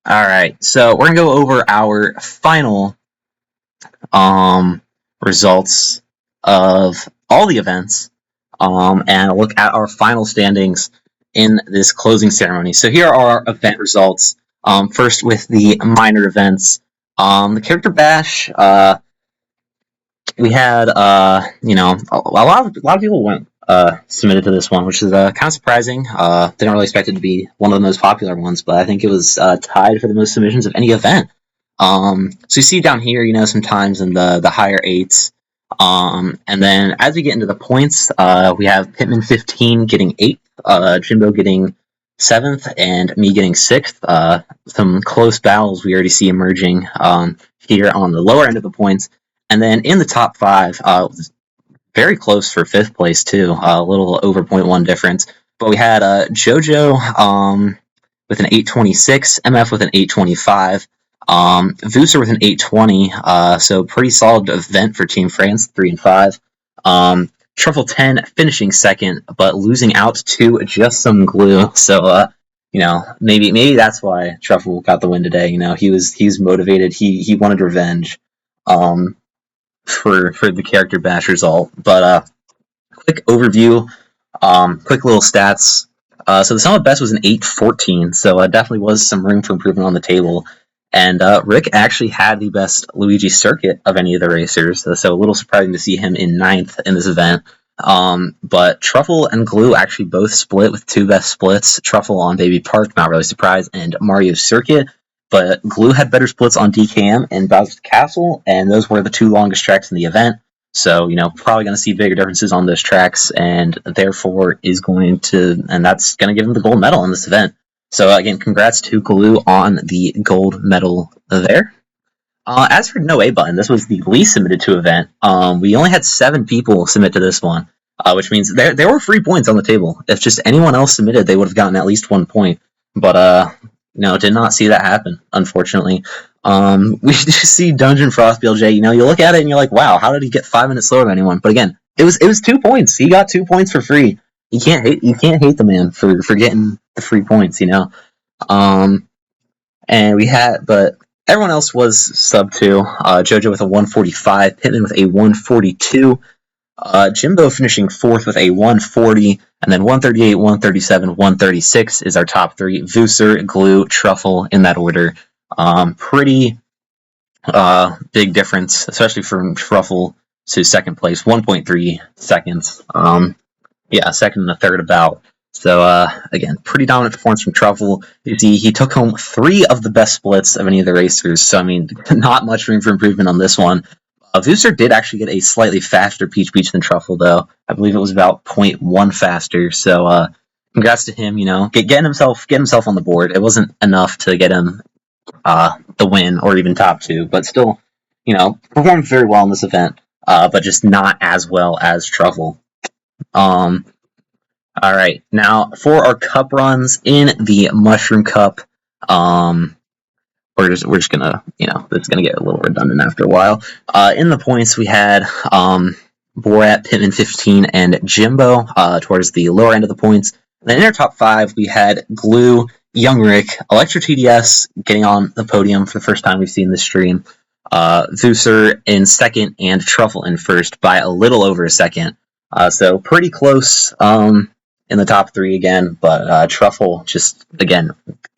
Alright, so we're going to go over our final results of all the events and look at our final standings in this closing ceremony. So here are our event results. First with the minor events. The character bash, we had a lot of people went submitted to this one, which is kind of surprising. Didn't really expect it to be one of the most popular ones, but I think it was tied for the most submissions of any event. So you see down here, sometimes in the higher eights. And then as we get into the points, we have Pittman 15 getting 8th, Jimbo getting 7th, and me getting 6th. Some close battles we already see emerging here on the lower end of the points. And then in the top 5, very close for 5th place too, a little over 0.1 difference. But we had JoJo with an 826, MF with an 825, Vucer with an 820, so pretty solid event for Team France, 3 and 5. Truffle 10 finishing 2nd, but losing out to just some glue. So maybe that's why Truffle got the win today. He was motivated. He wanted revenge. For the character bash result. But quick overview, quick little stats. So the sum of best was an 814, so definitely was some room for improvement on the table. And Rick actually had the best Luigi circuit of any of the racers, so a little surprising to see him in 9th in this event. But Truffle and Glue actually both split with 2 best splits. Truffle on Baby Park, not really surprised, and Mario Circuit. But Glue had better splits on DKM and Bowser's Castle, and those were the 2 longest tracks in the event. So, probably going to see bigger differences on those tracks, and therefore that's going to give him the gold medal in this event. So, again, congrats to Glue on the gold medal there. As for No A Button, this was the least submitted to event. We only had 7 people submit to this one, which means there were free points on the table. If just anyone else submitted, they would have gotten at least 1 point. But, did not see that happen, unfortunately. We just see Dungeon Frost BLJ. You look at it and you're like, wow, how did he get 5 minutes slower than anyone? But again, it was 2 points. He got 2 points for free. You can't hate the man for getting the free points, And but everyone else was sub 2. JoJo with a 145, Pittman with a 142. Jimbo finishing 4th with a 140, and then 138, 137, 136 is our top 3. Vucer, Glue, Truffle in that order. Pretty big difference, especially from Truffle to 2nd place, 1.3 seconds. 2nd and a 3rd about. So, again, pretty dominant performance from Truffle. You see, he took home 3 of the best splits of any of the racers, so, not much room for improvement on this one. Vucer did actually get a slightly faster Peach Beach than Truffle, though. I believe it was about 0.1 faster, so congrats to him, getting himself on the board. It wasn't enough to get him the win or even top 2, but still, performed very well in this event, but just not as well as Truffle. Alright, now for our cup runs in the Mushroom Cup, we're just gonna, it's gonna get a little redundant after a while. In the points, we had Borat, Pittman 15, and Jimbo towards the lower end of the points. And then in our top 5, we had Glue, Young Rick, Electro TDS getting on the podium for the first time we've seen this stream. Vucer in 2nd, and Truffle in 1st by a little over a second. So pretty close in the top 3 again, but Truffle just, again,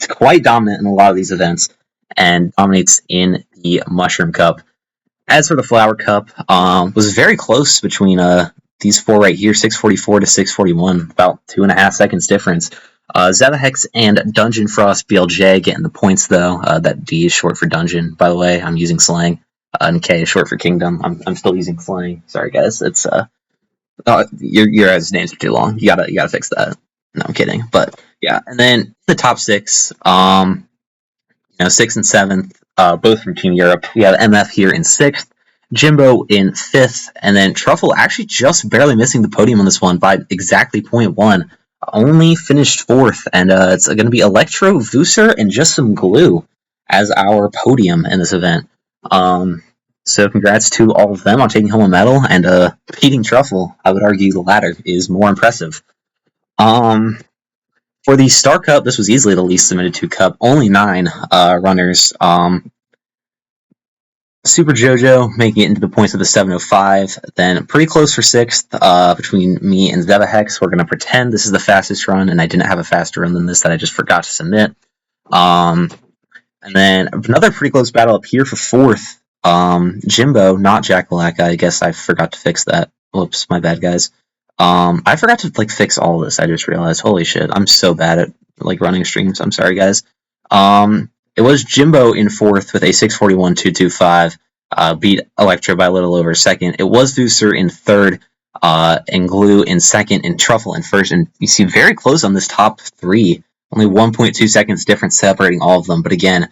quite dominant in a lot of these events and dominates in the Mushroom Cup. As for the Flower Cup, was very close between these 4 right here, 644 to 641, about 2.5 seconds difference. Zevahex and Dungeon Frost BLJ getting the points, though. That D is short for Dungeon, by the way. I'm using slang. And K is short for Kingdom. I'm still using slang. Sorry, guys. It's your guys' names are too long. You gotta fix that. No, I'm kidding. But yeah, and then the top 6, 6th and 7th, both from Team Europe. We have MF here in 6th, Jimbo in 5th, and then Truffle actually just barely missing the podium on this one by exactly 0.1. Only finished 4th, and it's going to be Electro, Vucer, and just some Glue as our podium in this event. So congrats to all of them on taking home a medal, and beating Truffle. I would argue the latter is more impressive. For the Star Cup, this was easily the least submitted to Cup. Only 9 runners. Super JoJo making it into the points of the 705. Then pretty close for 6th between me and Zevahex. We're going to pretend this is the fastest run, and I didn't have a faster run than this that I just forgot to submit. And then another pretty close battle up here for 4th. Jimbo, not Jackalaka. I guess I forgot to fix that. Whoops, my bad, guys. I forgot to fix all this. I just realized. Holy shit, I'm so bad at running streams. I'm sorry, guys. It was Jimbo in 4th with a 641.225. Beat Electro by a little over a second. It was Vuser in 3rd, and Glue in 2nd, and Truffle in 1st. And you see very close on this top 3. Only 1.2 seconds difference separating all of them. But again,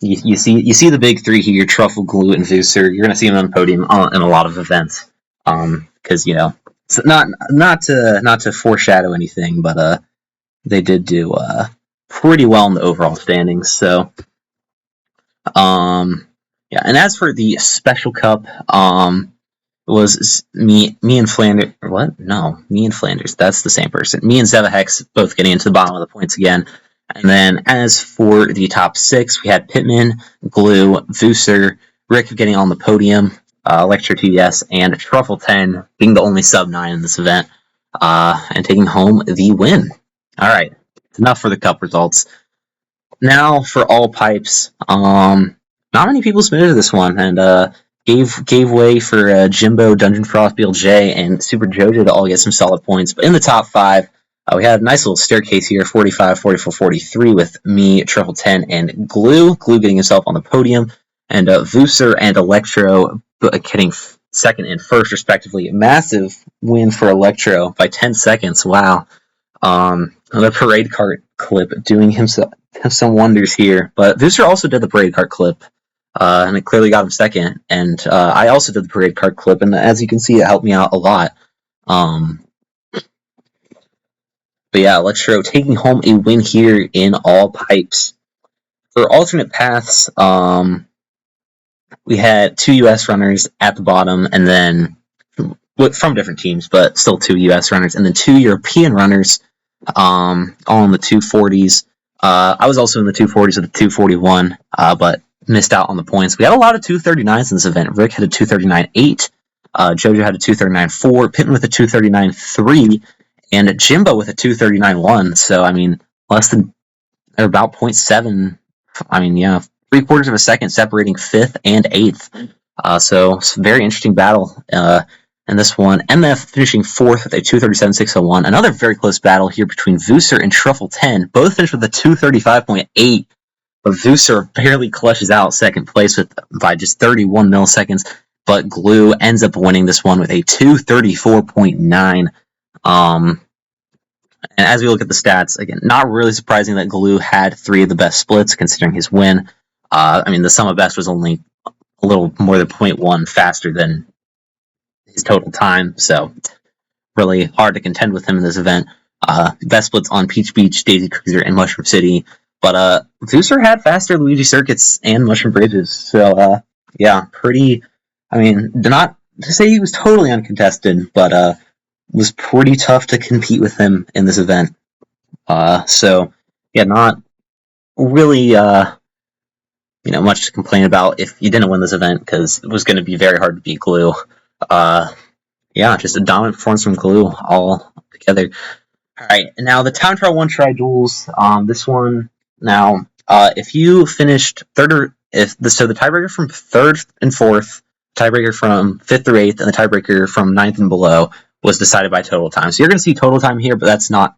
you see the big 3 here: Truffle, Glue, and Vuser. You're gonna see them on the podium in a lot of events. Because it's not to foreshadow anything, but they did do pretty well in the overall standings. So, yeah. And as for the Special Cup, it was me and Flanders. What? No, me and Flanders. That's the same person. Me and Zevahex both getting into the bottom of the points again. And then as for the top 6, we had Pittman, Glue, Vuser, Rick getting on the podium, Electro TDS, and Truffle 10 being the only sub 9 in this event, and taking home the win. All right, enough for the cup results. Now for all pipes. Not many people submitted to this one, and gave way for Jimbo, Dungeon Frost, BLJ, and Super JoJo to all get some solid points. But in the top 5, we had a nice little staircase here: 45, 44, 43 with me, Truffle 10, and Glue. Glue getting himself on the podium, and Vuser and Electro getting 2nd and 1st respectively. Massive win for Electro by 10 seconds. Wow. The parade cart clip doing him some wonders here. But Vuser also did the parade cart clip, and it clearly got him 2nd. And I also did the parade cart clip, and as you can see, it helped me out a lot. But yeah, Electro taking home a win here in all pipes. For alternate paths, we had 2 U.S. runners at the bottom, and then from different teams, but still 2 U.S. runners, and then 2 European runners, all in the 240s. I was also in the 240s with the 241, but missed out on the points. We had a lot of 239s in this event. Rick had a 239.8, JoJo had a 239.4, Pittman with a 239.3, and Jimbo with a 239.1. So, I mean, less than, or about 0.7, I mean, yeah, 3/4 of a second separating 5th and 8th. So, it's a very interesting battle in this one. MF finishing 4th with a 237.601. Another very close battle here between Vuser and Truffle 10. Both finished with a 235.8, but Vuser barely clutches out 2nd place by just 31 milliseconds. But Glue ends up winning this one with a 234.9. And as we look at the stats, again, not really surprising that Glue had 3 of the best splits considering his win. I mean, the sum of best was only a little more than 0.1 faster than his total time, so really hard to contend with him in this event. Best splits on Peach Beach, Daisy Cruiser, and Mushroom City. But Vuser had faster Luigi Circuits and Mushroom Bridges, so yeah, pretty. I mean, not to say he was totally uncontested, but was pretty tough to compete with him in this event. So yeah, not really much to complain about if you didn't win this event, because it was going to be very hard to beat Glue. Yeah, just a dominant performance from Glue all together. All right, and now the time trial 1 try duels. This one now, if you finished 3rd, so the tiebreaker from 3rd and 4th, tiebreaker from 5th through 8th, and the tiebreaker from 9th and below was decided by total time. So you're going to see total time here, but that's not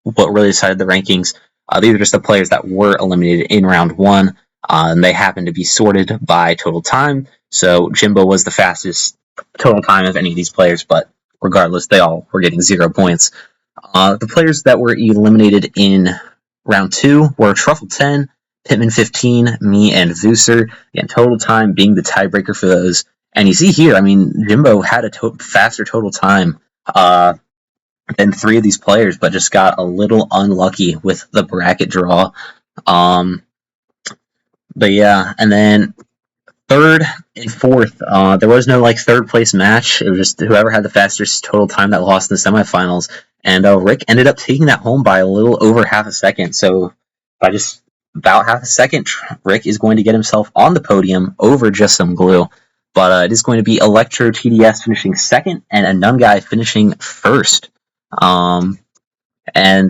what really decided the rankings. These are just the players that were eliminated in round 1, and they happen to be sorted by total time. So Jimbo was the fastest total time of any of these players, but regardless, they all were getting 0 points. The players that were eliminated in round 2 were Truffle 10, Pittman 15, me, and Vuser. Again, total time being the tiebreaker for those. And you see here, I mean, Jimbo had a faster total time than 3 of these players, but just got a little unlucky with the bracket draw. But yeah, and then 3rd and 4th, there was no 3rd place match. It was just whoever had the fastest total time that lost in the semifinals. and Rick ended up taking that home by a little over half a second. So by just about half a second, Rick is going to get himself on the podium over Just Some Glue. But it is going to be Electro TDS finishing second and a Nun Guy finishing first. And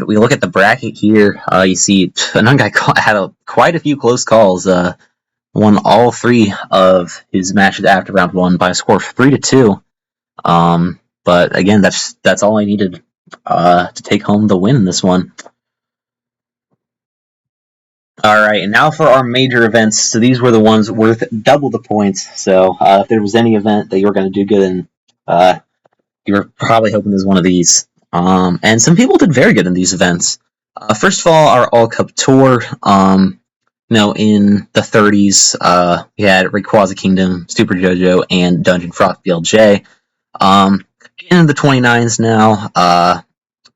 we look at the bracket here. You see a Nun Guy had quite a few close calls. Won all 3 of his matches after round 1 by a score of 3-2. But again, that's all I needed to take home the win in this one. Alright, and now for our major events. So these were the ones worth double the points. So if there was any event that you were going to do good in, you were probably hoping there's one of these. And some people did very good in these events. First of all, our All Cup Tour. In the 30s, we had Rayquaza Kingdom, Super JoJo, and Dungeon Frost BLJ. In the 29s now,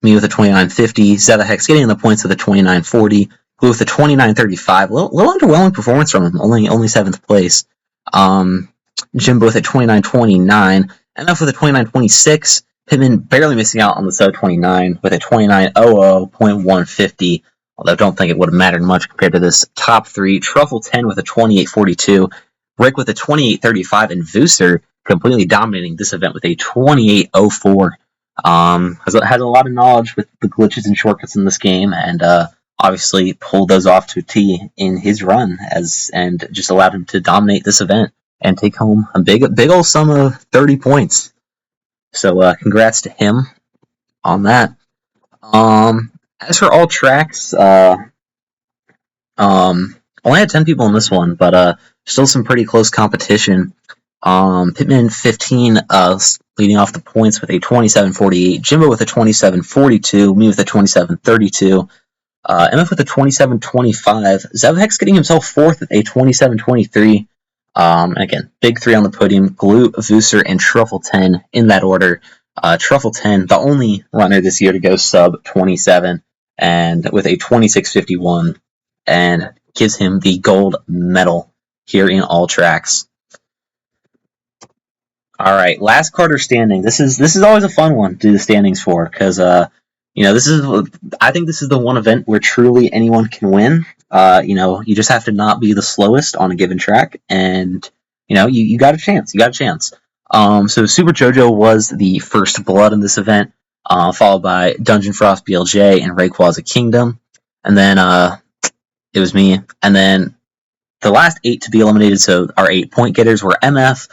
me with a 29.50, Zevahex getting in the points with a 29.40, Glue with a 29.35, a little underwhelming performance from him, only 7th place. Jimbo with a 29.29, MF with a 29.26, Pittman barely missing out on the sub 29 with a 29.00.150, although I don't think it would have mattered much compared to this top 3. Truffle 10 with a 28.42, Rick with a 28.35, and Vooser completely dominating this event with a 28.04. Has a lot of knowledge with the glitches and shortcuts in this game, and obviously pulled those off to a T in his run, and just allowed him to dominate this event and take home a big old sum of 30 points. So congrats to him on that. As for all tracks, only had 10 people in this one, but still some pretty close competition. Pittman 15 leading off the points with a 27.48, Jimbo with a 27.42, me with a 27.32, MF with a 27.25, Zevahex getting himself 4th with a 27.23. And again, big 3 on the podium, Glue, Vooser, and Truffle 10 in that order. Truffle 10, the only runner this year to go sub 27, and with a 26.51, and gives him the gold medal here in all tracks. All right, last Carter standing. This is always a fun one to do the standings for, because I think this is the one event where truly anyone can win. You just have to not be the slowest on a given track, and you got a chance. You got a chance. So Super JoJo was the first blood in this event, followed by Dungeon Frost BLJ and Rayquaza Kingdom, and then it was me, and then the last 8 to be eliminated. So our 8 point getters were MF.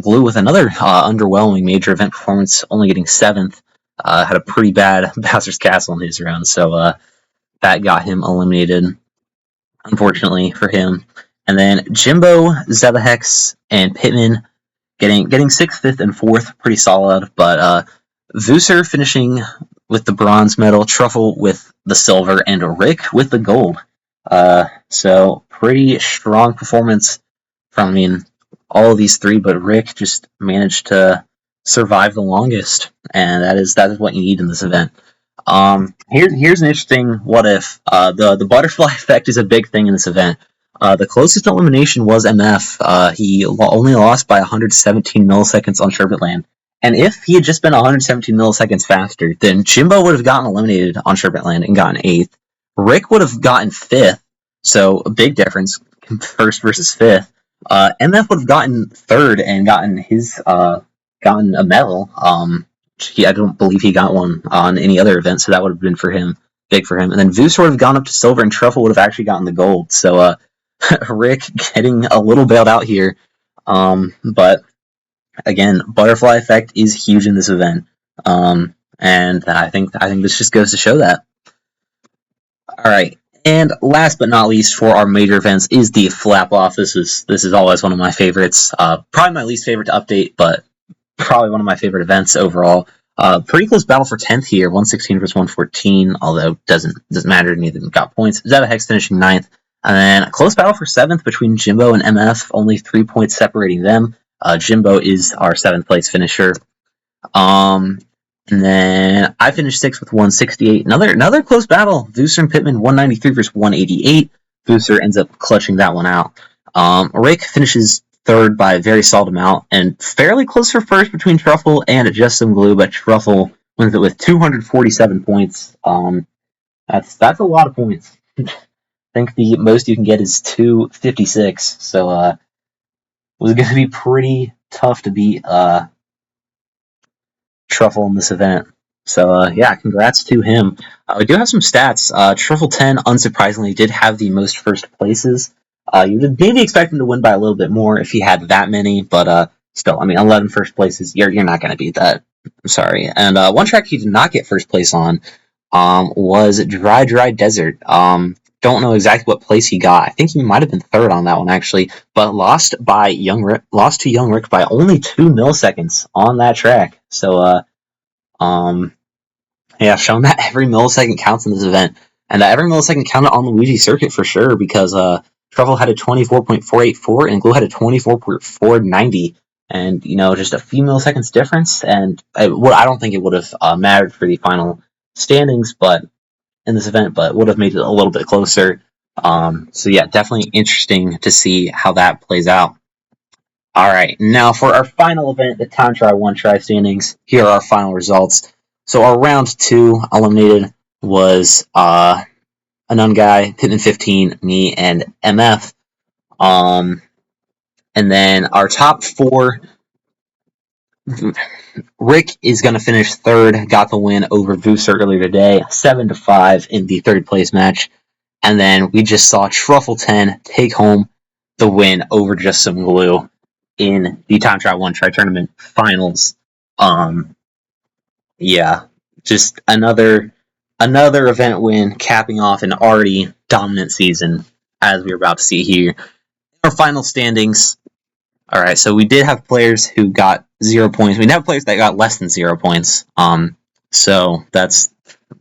Glue with another underwhelming major event performance, only getting 7th. Had a pretty bad Bowser's Castle in his round, so that got him eliminated, unfortunately for him. And then Jimbo, Zevahex, and Pittman getting 6th, 5th, and 4th, pretty solid. But Vooser finishing with the bronze medal, Truffle with the silver, and Rick with the gold. So pretty strong performance from all of these 3, but Rick just managed to survive the longest, and that is what you need in this event. Here's an interesting what if. The butterfly effect is a big thing in this event. The closest elimination was MF. He only lost by 117 milliseconds on Sherbet Land, and if he had just been 117 milliseconds faster, then Jimbo would have gotten eliminated on Sherbet Land and gotten 8th. Rick would have gotten 5th, so a big difference, 1st versus 5th. MF would have gotten 3rd and gotten a medal. I don't believe he got one on any other event, so that would have been big for him. And then Vooser would have gone up to silver, and Truffle would have actually gotten the gold. So Rick getting a little bailed out here. But again, butterfly effect is huge in this event, and I think this just goes to show that. All right. And last but not least for our major events is the Flap Off. This is always one of my favorites. Probably my least favorite to update, but probably one of my favorite events overall. Pretty close battle for 10th here, 116 versus 114, although doesn't matter, neither of them got points. Zevahex finishing 9th. And then a close battle for 7th between Jimbo and MF, only 3 points separating them. Jimbo is our 7th place finisher. And then I finished 6th with 168. Another close battle. Vooser and Pittman, 193 versus 188. Vooser ends up clutching that one out. Rick finishes 3rd by a very solid amount, and fairly close for 1st between Truffle and Just Some Glue, but Truffle wins it with 247 points. That's a lot of points. I think the most you can get is 256. So it was going to be pretty tough to beat Truffle in this event. So yeah, congrats to him. We do have some stats. Truffle 10, unsurprisingly, did have the most first places. You would maybe expect him to win by a little bit more if he had that many, but still, I mean, 11 first places, you're not going to beat that. I'm sorry. And one track he did not get first place on was Dry Desert. Don't know exactly what place he got. I think he might have been third on that one actually, but lost to Young Rick by only 2 milliseconds on that track. So yeah, showing that every millisecond counts in this event, and every millisecond counted on Luigi circuit for sure because Truffle had a 24.484 and Glue had a 24.490, and just a few milliseconds difference, and I don't think it would have mattered for the final standings, but in this event, but would have made it a little bit closer. So yeah, definitely interesting to see how that plays out. All right, now for our final event, the Time Trial 1 Try standings. Here are our final results. So our round 2 eliminated was a Nun Guy, Pittman 15, me, and MF. And then our top 4, Rick is going to finish third, got the win over Vooser earlier today, 7-5 in the third place match. And then we just saw Truffle 10 take home the win over Just Some Glue in the Time Trial 1 Try Tournament finals. Yeah, just another event win, capping off an already dominant season, as we are about to see here. Our final standings. All right, so we did have players who got 0 points. We did have players that got less than 0 points. So that's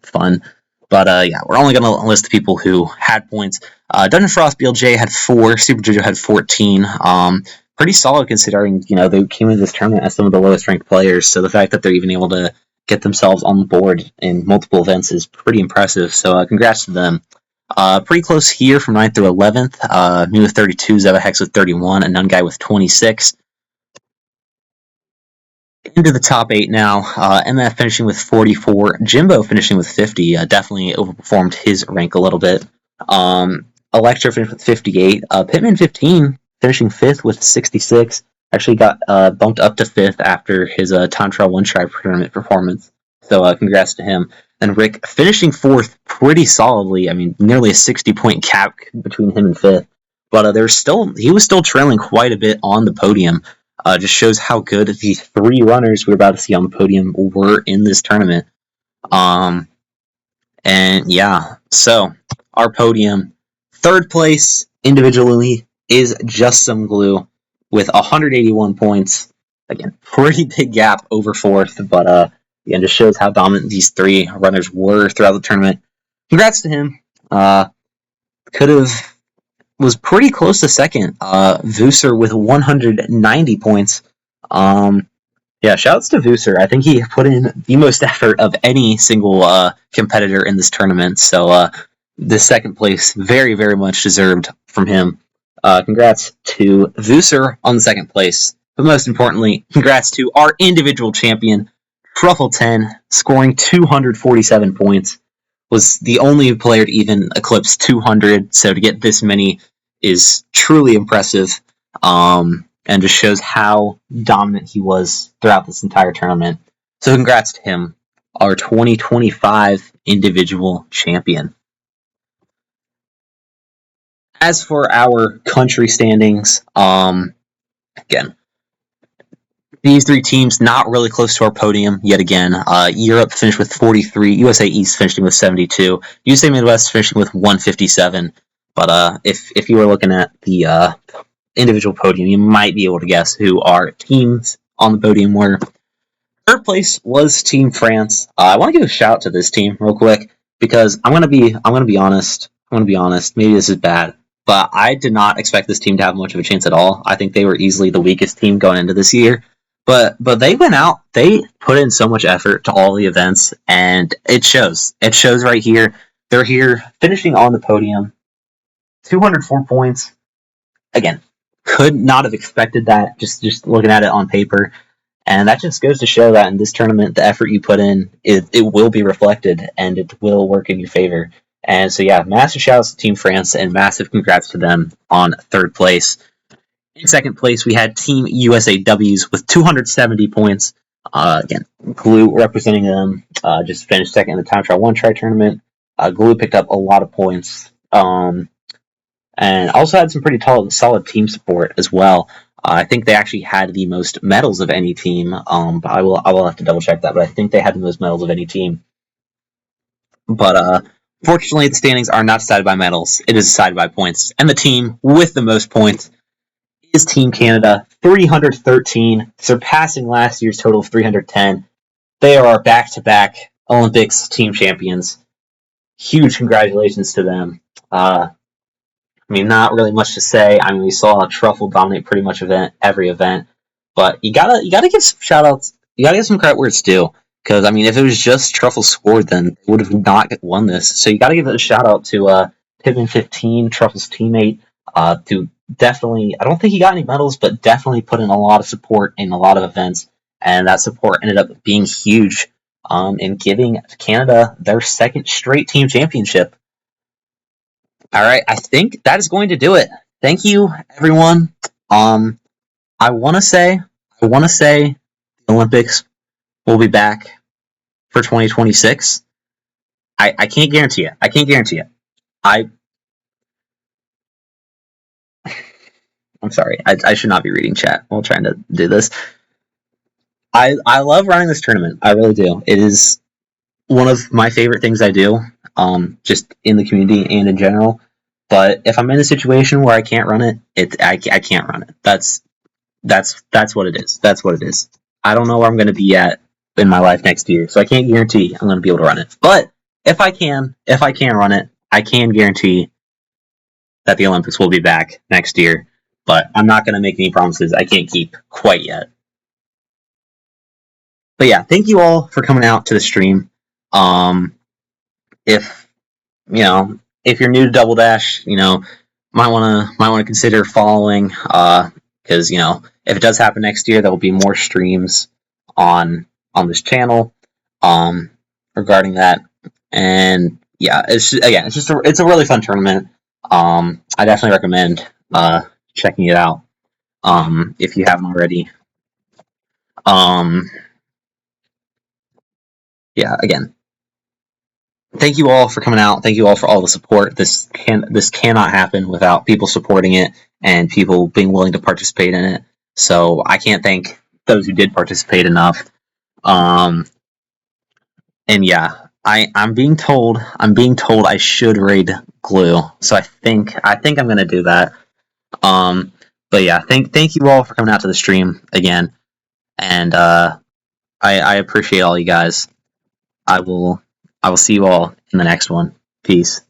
fun. But yeah, we're only going to list the people who had points. Dungeon Frost BLJ had 4. Super Jojo had 14. Pretty solid considering, they came into this tournament as some of the lowest ranked players. So the fact that they're even able to get themselves on the board in multiple events is pretty impressive. So congrats to them. Pretty close here from 9th through 11th. Me with 32, Zeva Hex with 31, and Nun Guy with 26. Into the top 8 now. MF finishing with 44. Jimbo finishing with 50. Definitely overperformed his rank a little bit. Electra finished with 58. Pittman 15 finishing 5th with 66. Actually got bumped up to 5th after his Time Trial 1 Try tournament performance. So congrats to him. And Rick finishing 4th pretty solidly. I mean, nearly a 60-point gap between him and 5th. But he was still trailing quite a bit on the podium. Just shows how good these 3 runners we're about to see on the podium were in this tournament. And yeah, so our podium, 3rd place individually is Just Some Glue with 181 points. Again, pretty big gap over 4th, but again, just shows how dominant these 3 runners were throughout the tournament. Congrats to him. Was pretty close to 2nd. Vooser with 190 points. Yeah, shouts to Vooser. I think he put in the most effort of any single competitor in this tournament. So the 2nd place, very, very much deserved from him. Congrats to Vooser on the 2nd place. But most importantly, congrats to our individual champion, Truffle 10, scoring 247 points. Was the only player to even eclipse 200, so to get this many is truly impressive, and just shows how dominant he was throughout this entire tournament. So congrats to him, our 2025 individual champion. As for our country standings, again, these 3 teams not really close to our podium yet again. Europe finished with 43, USA East finishing with 72, USA Midwest finishing with 157. But if you were looking at the individual podium, you might be able to guess who our teams on the podium were. 3rd place was Team France. I want to give a shout out to this team real quick because I'm gonna be honest. Maybe this is bad, but I did not expect this team to have much of a chance at all. I think they were easily the weakest team going into this year. But they went out, they put in so much effort to all the events, and it shows. It shows right here. They're here finishing on the podium. 204 points. Again, could not have expected that just looking at it on paper. And that just goes to show that in this tournament, the effort you put in, it will be reflected and it will work in your favor. And so, yeah, massive shout outs to Team France and massive congrats to them on third place. In second place, we had Team USAWs with 270 points. Again, Glue representing them just finished second in the Time Trial 1 Try tournament. Glue picked up a lot of points. And also had some pretty solid team support as well. I think they actually had the most medals of any team. But I will have to double check that. But I think they had the most medals of any team. But fortunately, the standings are not decided by medals. It is decided by points. And the team with the most points is Team Canada, 313, surpassing last year's total of 310. They are our back-to-back Olympics team champions. Huge congratulations to them. I mean, not really much to say. I mean, we saw Truffle dominate pretty much every event, but you gotta give some shout outs. You gotta give some credit where it's due. Because I mean, if it was just Truffle scored, then they would have not won this. So you gotta give it a shout out to Pittman15, Truffle's teammate, to definitely. I don't think he got any medals, but definitely put in a lot of support in a lot of events, and that support ended up being huge in giving Canada their second straight team championship. All right, I think that is going to do it. Thank you, everyone. I want to say the Olympics will be back for 2026. I can't guarantee it. I can't guarantee it. I'm sorry. I should not be reading chat while trying to do this. I love running this tournament. I really do. It is one of my favorite things I do, just in the community and in general. But if I'm in a situation where I can't run it, I can't run it. That's what it is. That's what it is. I don't know where I'm going to be at in my life next year, so I can't guarantee I'm going to be able to run it. But if I can run it, I can guarantee that the Olympics will be back next year. But I'm not going to make any promises I can't keep quite yet. But yeah, thank you all for coming out to the stream. If if you're new to Double Dash, might wanna consider following, because if it does happen next year, there will be more streams on this channel regarding that. And yeah, it's a really fun tournament. I definitely recommend checking it out if you haven't already. Yeah, again, thank you all for coming out. Thank you all for all the support. This cannot happen without people supporting it and people being willing to participate in it. So I can't thank those who did participate enough. And yeah, I'm being told I should raid Glue. So I think I'm gonna do that. But yeah, thank you all for coming out to the stream again. And I appreciate all you guys. I will see you all in the next one. Peace.